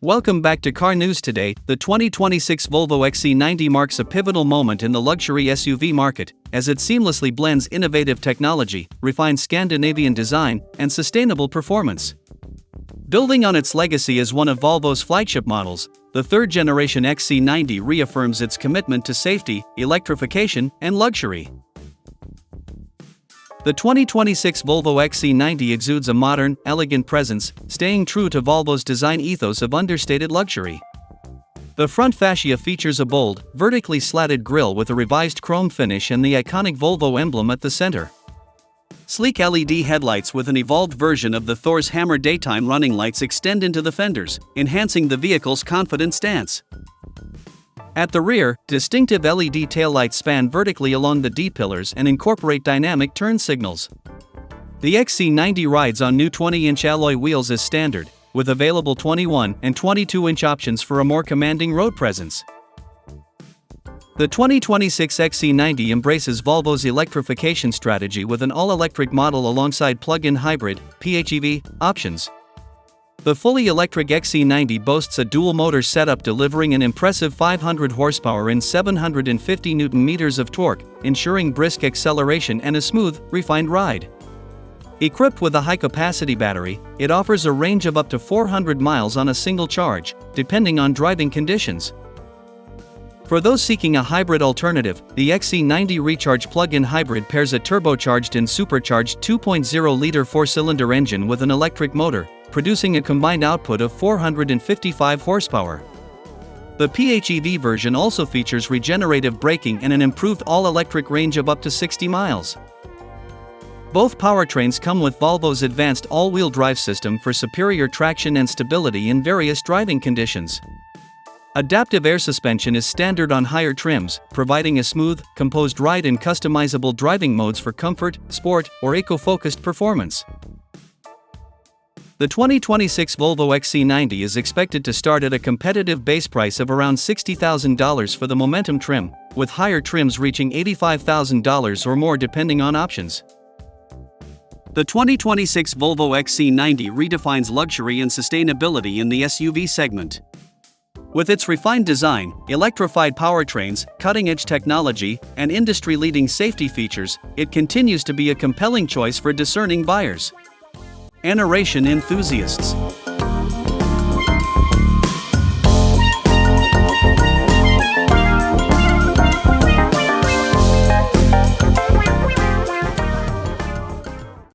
Welcome back to Car News Today. The 2026 Volvo XC90 marks a pivotal moment in the luxury SUV market, as it seamlessly blends innovative technology, refined Scandinavian design, and sustainable performance. Building on its legacy as one of Volvo's flagship models, the third-generation XC90 reaffirms its commitment to safety, electrification, and luxury. The 2026 Volvo XC90 exudes a modern, elegant presence, staying true to Volvo's design ethos of understated luxury. The front fascia features a bold, vertically slatted grille with a revised chrome finish and the iconic Volvo emblem at the center. Sleek LED headlights with an evolved version of the Thor's hammer daytime running lights extend into the fenders, enhancing the vehicle's confident stance. At the rear, distinctive LED taillights span vertically along the D-pillars and incorporate dynamic turn signals. The XC90 rides on new 20-inch alloy wheels as standard, with available 21 and 22-inch options for a more commanding road presence. The 2026 XC90 embraces Volvo's electrification strategy with an all-electric model alongside plug-in hybrid (PHEV) options. The fully electric XC90 boasts a dual-motor setup delivering an impressive 500 horsepower and 750 Nm of torque, ensuring brisk acceleration and a smooth, refined ride. Equipped with a high-capacity battery, it offers a range of up to 400 miles on a single charge, depending on driving conditions. For those seeking a hybrid alternative, the XC90 Recharge plug-in hybrid pairs a turbocharged and supercharged 2.0-liter four-cylinder engine with an electric motor, producing a combined output of 455 horsepower. The PHEV version also features regenerative braking and an improved all-electric range of up to 60 miles. Both powertrains come with Volvo's advanced all-wheel drive system for superior traction and stability in various driving conditions. Adaptive air suspension is standard on higher trims, providing a smooth, composed ride in customizable driving modes for comfort, sport, or eco-focused performance. The 2026 Volvo XC90 is expected to start at a competitive base price of around $60,000 for the Momentum trim, with higher trims reaching $85,000 or more depending on options. The 2026 Volvo XC90 redefines luxury and sustainability in the SUV segment. With its refined design, electrified powertrains, cutting-edge technology, and industry-leading safety features, it continues to be a compelling choice for discerning buyers and narration enthusiasts.